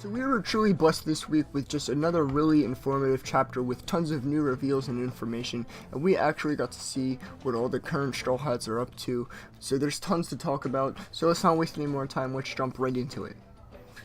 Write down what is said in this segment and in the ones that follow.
So we were truly blessed this week with just another really informative chapter with tons of new reveals and information, and we actually got to see what all the current Straw Hats are up to. So there's tons to talk about, so let's not waste any more time, let's jump right into it.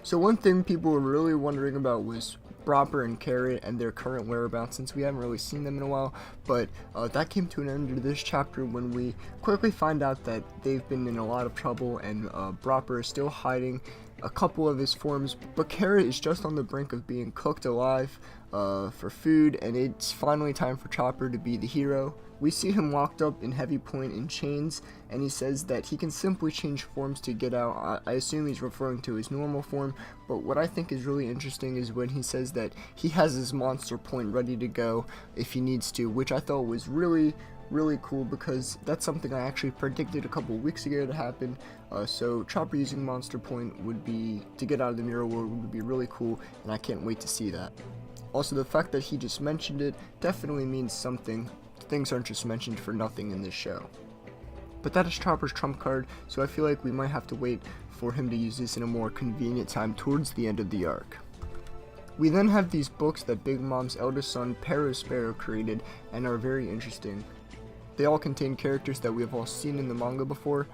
So one thing people were really wondering about was Bropper and Carrot and their current whereabouts, since we haven't really seen them in a while, but that came to an end in this chapter when we quickly find out that they've been in a lot of trouble, and Bropper is still hiding a couple of his forms, but Carrot is just on the brink of being cooked alive for food, and it's finally time for Chopper to be the hero. We see him locked up in Heavy Point in chains, and he says that he can simply change forms to get out. I assume he's referring to his normal form, but what I think is really interesting is when he says that he has his monster point ready to go if he needs to, which I thought was really cool, because that's something I actually predicted a couple of weeks ago to happen. So Chopper using Monster Point would be, to get out of the mirror world, would be really cool, and I can't wait to see that. Also, the fact that he just mentioned it definitely means something. Things aren't just mentioned for nothing in this show. But that is Chopper's trump card, so I feel like we might have to wait for him to use this in a more convenient time towards the end of the arc. We then have these books that Big Mom's eldest son, Sparrow, created, and are very interesting. They all contain characters that we have all seen in the manga before.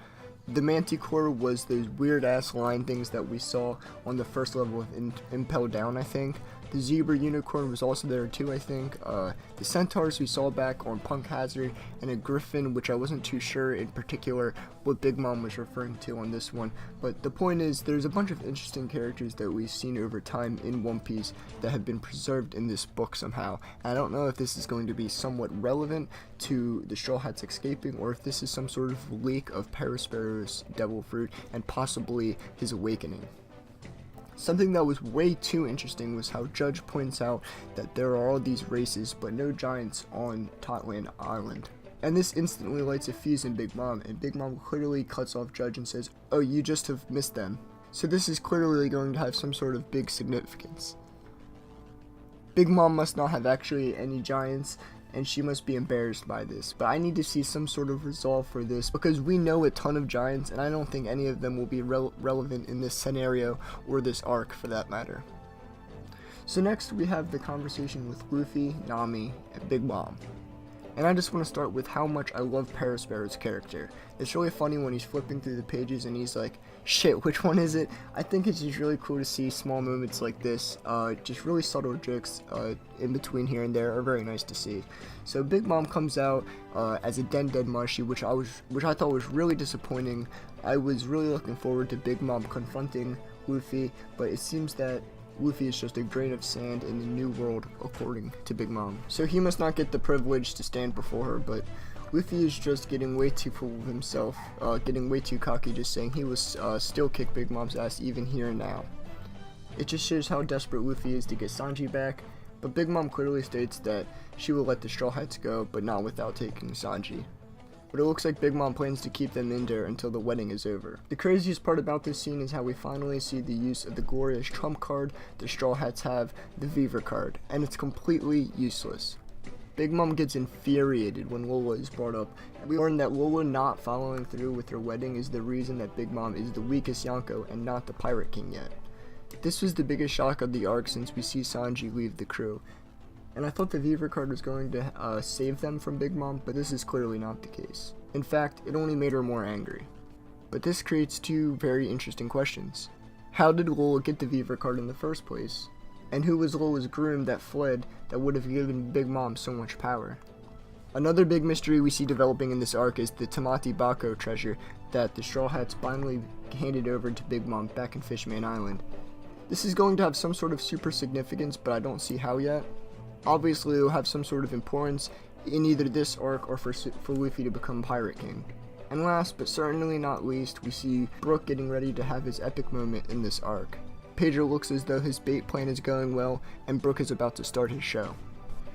The Manticore was those weird-ass line things that we saw on the first level of Impel Down, I think. The Zebra Unicorn was also there too, I think. The Centaurs we saw back on Punk Hazard, and a Griffin, which I wasn't too sure in particular what Big Mom was referring to on this one. But the point is, there's a bunch of interesting characters that we've seen over time in One Piece that have been preserved in this book somehow. And I don't know if this is going to be somewhat relevant to the Straw Hats escaping, or if this is some sort of leak of Sparrow's Devil Fruit and possibly his awakening. Something that was way too interesting was how Judge points out that there are all these races but no giants on Totland Island. And this instantly lights a fuse in Big Mom, and Big Mom clearly cuts off Judge and says, "Oh, you just have missed them." So this is clearly going to have some sort of big significance. Big Mom must not have actually any giants, and she must be embarrassed by this, but I need to see some sort of resolve for this, because we know a ton of giants, and I don't think any of them will be relevant in this scenario, or this arc for that matter. So next we have the conversation with Luffy, Nami, and Big Mom. And I just want to start with how much I love Sparrow's character. It's really funny when he's flipping through the pages and he's like, shit, which one is it? I think it's just really cool to see small moments like this. Just really subtle jokes in between here and there are very nice to see. So Big Mom comes out as a dead Mushy, which I thought was really disappointing. I was really looking forward to Big Mom confronting Luffy, but it seems that Luffy is just a grain of sand in the new world, according to Big Mom. So he must not get the privilege to stand before her, but Luffy is just getting way too full of himself, getting way too cocky, just saying he will still kick Big Mom's ass even here and now. It just shows how desperate Luffy is to get Sanji back, but Big Mom clearly states that she will let the Straw Hats go, but not without taking Sanji. But it looks like Big Mom plans to keep them in there until the wedding is over. The craziest part about this scene is how we finally see the use of the glorious trump card the Straw Hats have, the Viver card, and it's completely useless. Big Mom gets infuriated when Lola is brought up, and we learn that Lola not following through with her wedding is the reason that Big Mom is the weakest Yonko and not the Pirate King yet. This was the biggest shock of the arc since we see Sanji leave the crew. And I thought the Viver card was going to save them from Big Mom, but this is clearly not the case. In fact, it only made her more angry. But this creates two very interesting questions. How did Lola get the Viver card in the first place? And who was Lola's groom that fled that would have given Big Mom so much power? Another big mystery we see developing in this arc is the tamte-bako treasure that the Straw Hats finally handed over to Big Mom back in Fishman Island. This is going to have some sort of super significance, but I don't see how yet. Obviously, it will have some sort of importance in either this arc or for Luffy to become Pirate King. And last, but certainly not least, we see Brook getting ready to have his epic moment in this arc. Pedro looks as though his bait plan is going well, and Brook is about to start his show.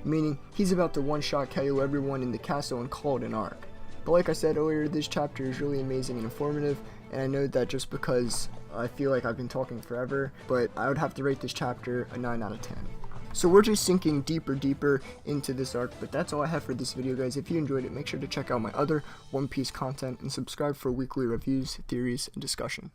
Meaning, he's about to one-shot KO everyone in the castle and call it an arc. But like I said earlier, this chapter is really amazing and informative, and I know that just because I feel like I've been talking forever, but I would have to rate this chapter a 9 out of 10. So we're just sinking deeper into this arc, but that's all I have for this video, guys. If you enjoyed it, make sure to check out my other One Piece content and subscribe for weekly reviews, theories, and discussion.